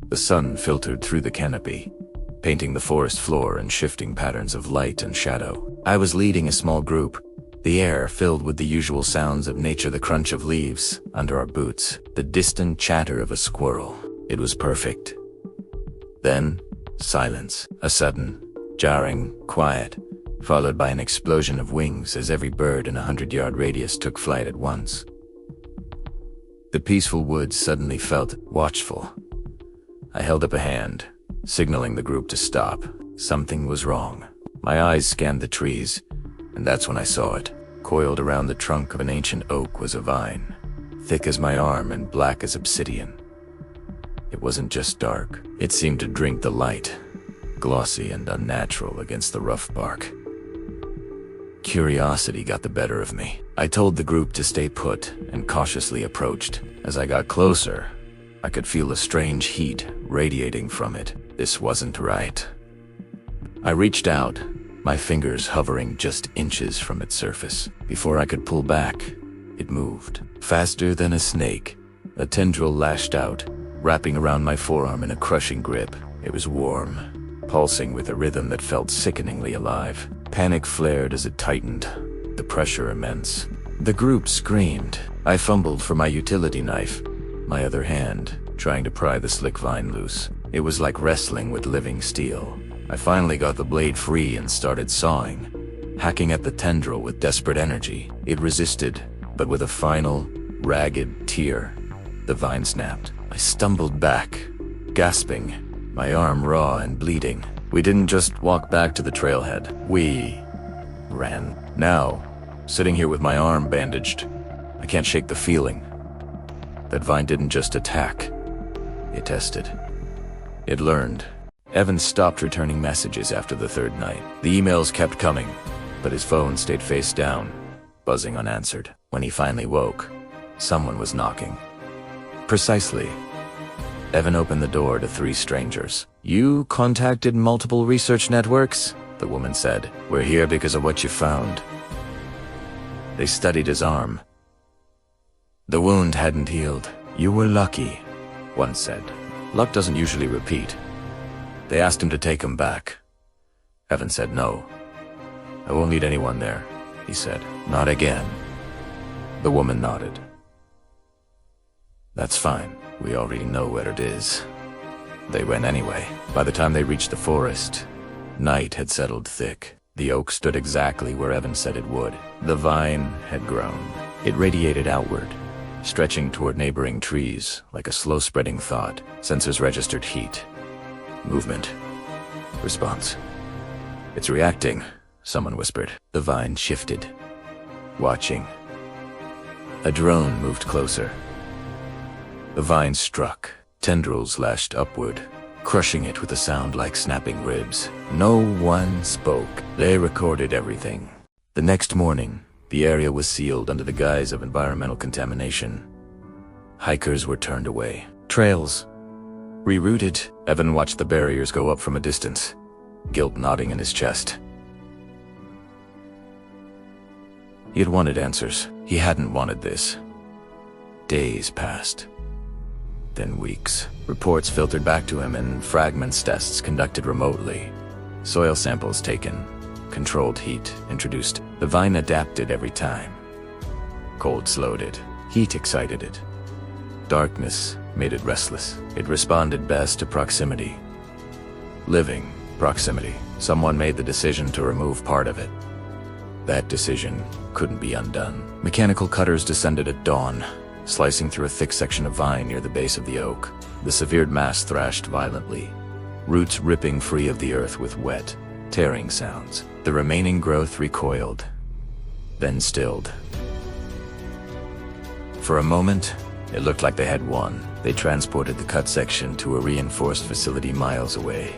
The sun filtered through the canopy, painting the forest floor in shifting patterns of light and shadow. I was leading a small group, the air filled with the usual sounds of nature, the crunch of leaves under our boots, the distant chatter of a squirrel. It was perfect. Then, silence. A sudden, jarring quiet, followed by an explosion of wings as every bird in a 100-yard radius took flight at once. The peaceful woods suddenly felt watchful. I held up a hand, signaling the group to stop. Something was wrong. My eyes scanned the trees, and that's when I saw it. Coiled around the trunk of an ancient oak was a vine, thick as my arm and black as obsidian. It wasn't just dark. It seemed to drink the light, glossy and unnatural against the rough bark. Curiosity got the better of me. I told the group to stay put and cautiously approached. As I got closer, I could feel a strange heat radiating from it. This wasn't right. I reached out, my fingers hovering just inches from its surface. Before I could pull back, it moved. Faster than a snake, a tendril lashed out, wrapping around my forearm in a crushing grip. It was warm, pulsing with a rhythm that felt sickeningly alive. Panic flared as it tightened, the pressure immense. The group screamed. I fumbled for my utility knife, my other hand trying to pry the slick vine loose. It was like wrestling with living steel. I finally got the blade free and started sawing, hacking at the tendril with desperate energy. It resisted, but with a final, ragged tear, the vine snapped. I stumbled back, gasping, my arm raw and bleeding. We didn't just walk back to the trailhead. We ran. Now, sitting here with my arm bandaged, I can't shake the feeling. That vine didn't just attack. It tested. It learned. Evan stopped returning messages after the third night. The emails kept coming, but his phone stayed face down, buzzing unanswered. When he finally woke, someone was knocking. Precisely. Evan opened the door to 3 strangers. "You contacted multiple research networks?" the woman said. "We're here because of what you found." They studied his arm. The wound hadn't healed. "You were lucky," one said. "Luck doesn't usually repeat." They asked him to take him back. Evan said no. "I won't need anyone there," he said. "Not again." The woman nodded. "That's fine. We already know where it is." They went anyway. By the time they reached the forest, night had settled thick. The oak stood exactly where Evan said it would. The vine had grown. It radiated outward, stretching toward neighboring trees like a slow-spreading thought. Sensors registered heat, movement, response. "It's reacting," someone whispered. The vine shifted, watching. A drone moved closer. The vine struck. Tendrils lashed upward, crushing it with a sound like snapping ribs. No one spoke. They recorded everything. The next morning, the area was sealed under the guise of environmental contamination. Hikers were turned away. Trails rerouted. Evan watched the barriers go up from a distance, guilt knotting in his chest. He had wanted answers. He hadn't wanted this. Days passed. Then weeks. Reports filtered back to him and fragments tests conducted remotely. Soil samples taken. Controlled heat introduced. The vine adapted every time. Cold slowed it. Heat excited it. Darkness made it restless. It responded best to proximity. Living proximity. Someone made the decision to remove part of it. That decision couldn't be undone. Mechanical cutters descended at dawn, slicing through a thick section of vine near the base of the oak. The severed mass thrashed violently, roots ripping free of the earth with wet, tearing sounds. The remaining growth recoiled, then stilled. For a moment, it looked like they had won. They transported the cut section to a reinforced facility miles away,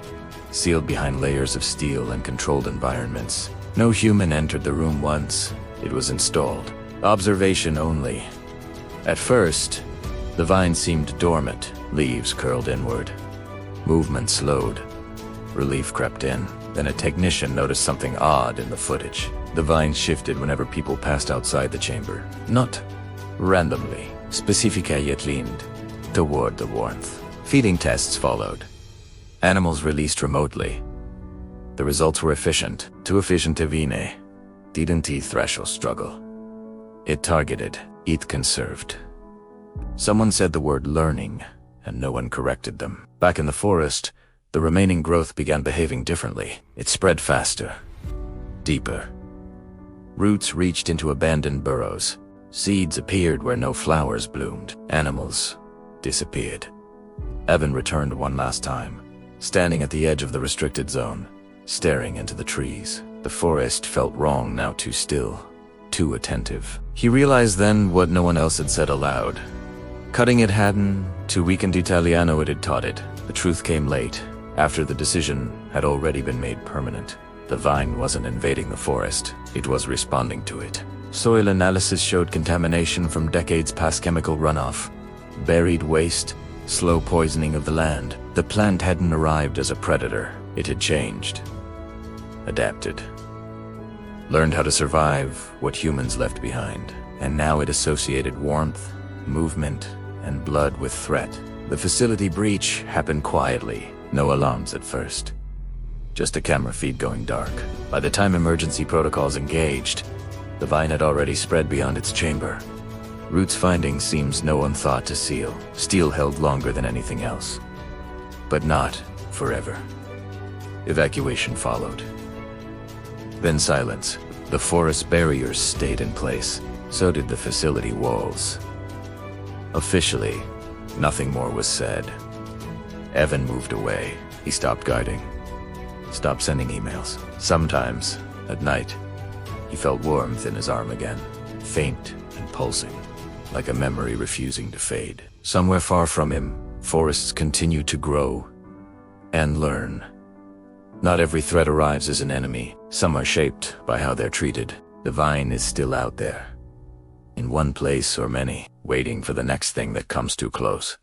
sealed behind layers of steel and controlled environments. No human entered the room once it was installed. Observation only. At first, the vine seemed dormant, leaves curled inward. Movement slowed. Relief crept in. Then a technician noticed something odd in the footage. The vine shifted whenever people passed outside the chamber. Not randomly. Specifically it leaned toward the warmth. Feeding tests followed. Animals released remotely. The results were efficient, too efficient evine. Didn't threshold struggle. It targeted, it conserved. Someone said the word learning, and no one corrected them. Back in the forest, the remaining growth began behaving differently. It spread faster, deeper. Roots reached into abandoned burrows. Seeds appeared where no flowers bloomed. Animals disappeared. Evan returned one last time, standing at the edge of the restricted zone, staring into the trees. The forest felt wrong now, too still, too attentive. He realized then what no one else had said aloud. Cutting it hadn't, too weakened Italiano it had taught it. The truth came late, after the decision had already been made permanent. The vine wasn't invading the forest, it was responding to it. Soil analysis showed contamination from decades past chemical runoff. Buried waste, slow poisoning of the land. The plant hadn't arrived as a predator, it had changed. Adapted. Learned how to survive what humans left behind. And now it associated warmth, movement, and blood with threat. The facility breach happened quietly, no alarms at first. Just a camera feed going dark. By the time emergency protocols engaged, the vine had already spread beyond its chamber. Root's findings seems no one thought to seal. Steel held longer than anything else. But not forever. Evacuation followed. Then silence. The forest barriers stayed in place. So did the facility walls. Officially, nothing more was said. Evan moved away. He stopped guiding. Stopped sending emails. Sometimes, at night, he felt warmth in his arm again. Faint and pulsing, like a memory refusing to fade. Somewhere far from him, forests continue to grow and learn. Not every threat arrives as an enemy. Some are shaped by how they're treated. The vine is still out there, in one place or many, waiting for the next thing that comes too close.